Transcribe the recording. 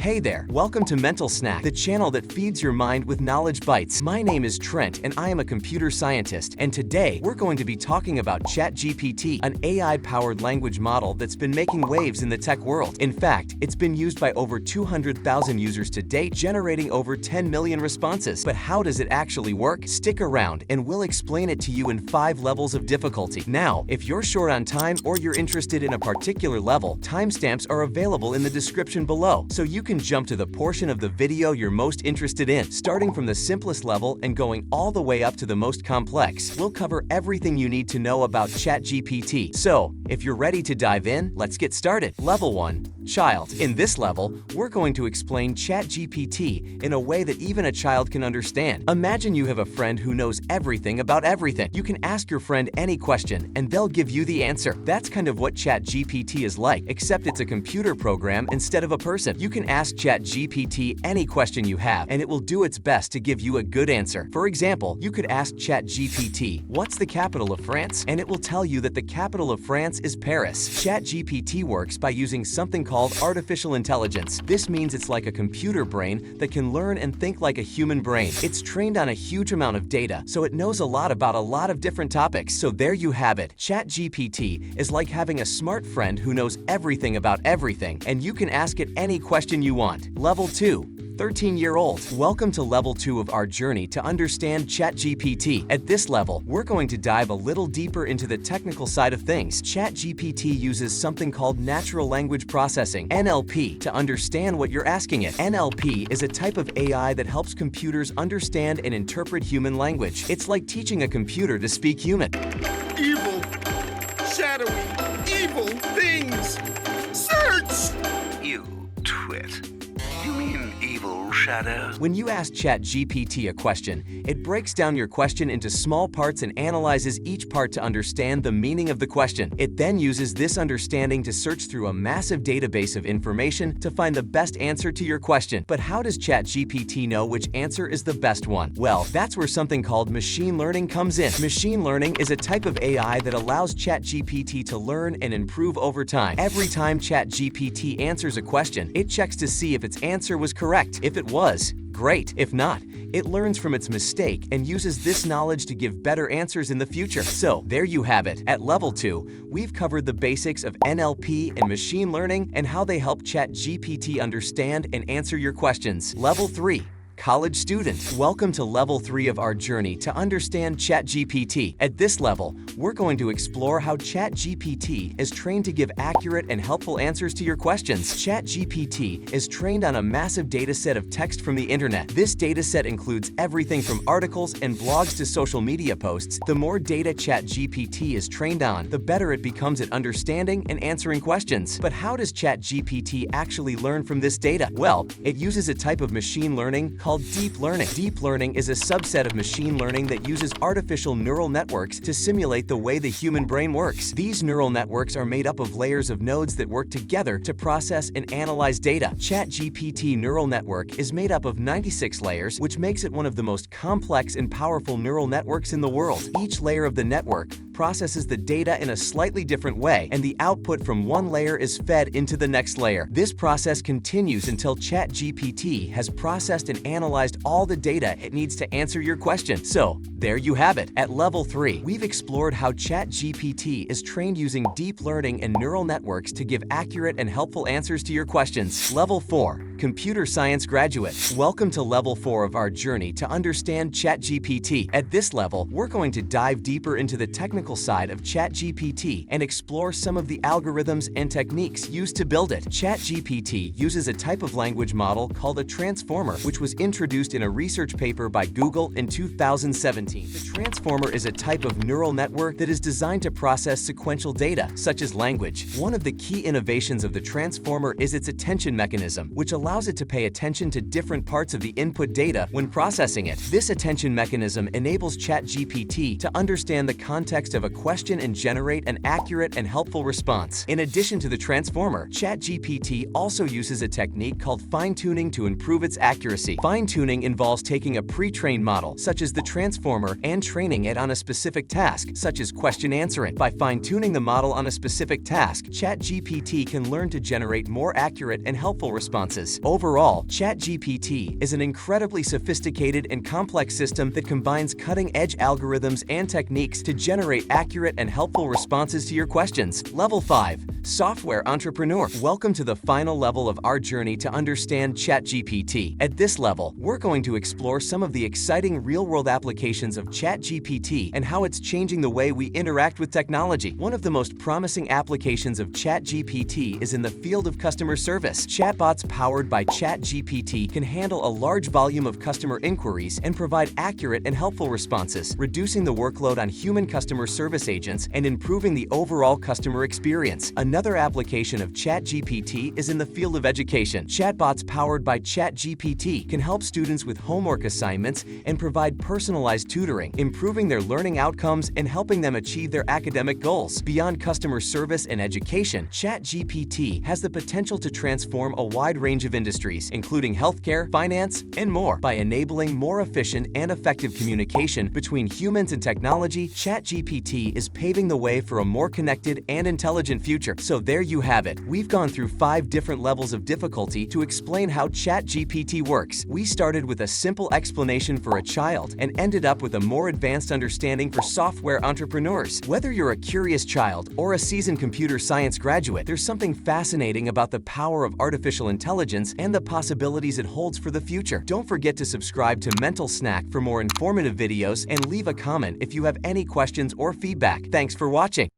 Hey there, welcome to Mental Snack, the channel that feeds your mind with knowledge bites. My name is Trent and I am a computer scientist, and today we're going to be talking about ChatGPT, an AI-powered language model that's been making waves in the tech world. In fact, it's been used by over 200,000 users to date, generating over 10 million responses. But how does it actually work? Stick around and we'll explain it to you in 5 levels of difficulty. Now, if you're short on time or you're interested in a particular level, timestamps are available in the description below, so you can jump to the portion of the video you're most interested in. Starting from the simplest level and going all the way up to the most complex, we'll cover everything you need to know about ChatGPT. So, if you're ready to dive in, let's get started. Level 1. Child. In this level, we're going to explain ChatGPT in a way that even a child can understand. Imagine you have a friend who knows everything about everything. You can ask your friend any question and they'll give you the answer. That's kind of what ChatGPT is like, except it's a computer program instead of a person. You can ask ChatGPT any question you have and it will do its best to give you a good answer. For example, you could ask ChatGPT, "What's the capital of France?" and it will tell you that the capital of France is Paris. ChatGPT works by using something called artificial intelligence. This means it's like a computer brain that can learn and think like a human brain. It's trained on a huge amount of data, so it knows a lot about a lot of different topics. So there you have it. ChatGPT is like having a smart friend who knows everything about everything, and you can ask it any question you want. Level 2. 13-year-old. Welcome to level 2 of our journey to understand ChatGPT. At this level, we're going to dive a little deeper into the technical side of things. ChatGPT uses something called natural language processing, NLP, to understand what you're asking it. NLP is a type of AI that helps computers understand and interpret human language. It's like teaching a computer to speak human. Evil, shadowy, evil things. Search! You twit. You mean evil shadow? When you ask ChatGPT a question, it breaks down your question into small parts and analyzes each part to understand the meaning of the question. It then uses this understanding to search through a massive database of information to find the best answer to your question. But how does ChatGPT know which answer is the best one? Well, that's where something called machine learning comes in. Machine learning is a type of AI that allows ChatGPT to learn and improve over time. Every time ChatGPT answers a question, it checks to see if its answer was correct. If it was, great. If not, it learns from its mistake and uses this knowledge to give better answers in the future. So, there you have it. At level 2, we've covered the basics of NLP and machine learning and how they help ChatGPT understand and answer your questions. Level 3. College student. Welcome to level 3 of our journey to understand ChatGPT. At this level, we're going to explore how ChatGPT is trained to give accurate and helpful answers to your questions. ChatGPT is trained on a massive data set of text from the internet. This data set includes everything from articles and blogs to social media posts. The more data ChatGPT is trained on, the better it becomes at understanding and answering questions. But how does ChatGPT actually learn from this data? Well, it uses a type of machine learning called deep learning. Deep learning is a subset of machine learning that uses artificial neural networks to simulate the way the human brain works. These neural networks are made up of layers of nodes that work together to process and analyze data. ChatGPT neural network is made up of 96 layers, which makes it one of the most complex and powerful neural networks in the world. Each layer of the network processes the data in a slightly different way, and the output from one layer is fed into the next layer. This process continues until ChatGPT has processed and analyzed all the data it needs to answer your question. So, there you have it. At level 3, we've explored how ChatGPT is trained using deep learning and neural networks to give accurate and helpful answers to your questions. Level 4. Computer science graduate. Welcome to level 4 of our journey to understand ChatGPT. At this level, we're going to dive deeper into the technical side of ChatGPT and explore some of the algorithms and techniques used to build it. ChatGPT uses a type of language model called a transformer, which was introduced in a research paper by Google in 2017. The transformer is a type of neural network that is designed to process sequential data, such as language. One of the key innovations of the transformer is its attention mechanism, which allows it to pay attention to different parts of the input data when processing it. This attention mechanism enables ChatGPT to understand the context of a question and generate an accurate and helpful response. In addition to the transformer, ChatGPT also uses a technique called fine-tuning to improve its accuracy. Fine-tuning involves taking a pre-trained model, such as the transformer, and training it on a specific task, such as question answering. By fine-tuning the model on a specific task, ChatGPT can learn to generate more accurate and helpful responses. Overall, ChatGPT is an incredibly sophisticated and complex system that combines cutting-edge algorithms and techniques to generate accurate and helpful responses to your questions. Level 5. Software Entrepreneur. Welcome to the final level of our journey to understand ChatGPT. At this level, we're going to explore some of the exciting real-world applications of ChatGPT and how it's changing the way we interact with technology. One of the most promising applications of ChatGPT is in the field of customer service. Chatbots powered by ChatGPT can handle a large volume of customer inquiries and provide accurate and helpful responses, reducing the workload on human customer service agents and improving the overall customer experience. Another application of ChatGPT is in the field of education. Chatbots powered by ChatGPT can help students with homework assignments and provide personalized tutoring, improving their learning outcomes and helping them achieve their academic goals. Beyond customer service and education, ChatGPT has the potential to transform a wide range of industries, including healthcare, finance, and more. By enabling more efficient and effective communication between humans and technology, ChatGPT is paving the way for a more connected and intelligent future. So there you have it. We've gone through 5 different levels of difficulty to explain how ChatGPT works. We started with a simple explanation for a child and ended up with a more advanced understanding for software entrepreneurs. Whether you're a curious child or a seasoned computer science graduate, there's something fascinating about the power of artificial intelligence and the possibilities it holds for the future. Don't forget to subscribe to Mental Snack for more informative videos and leave a comment if you have any questions or feedback. Thanks for watching.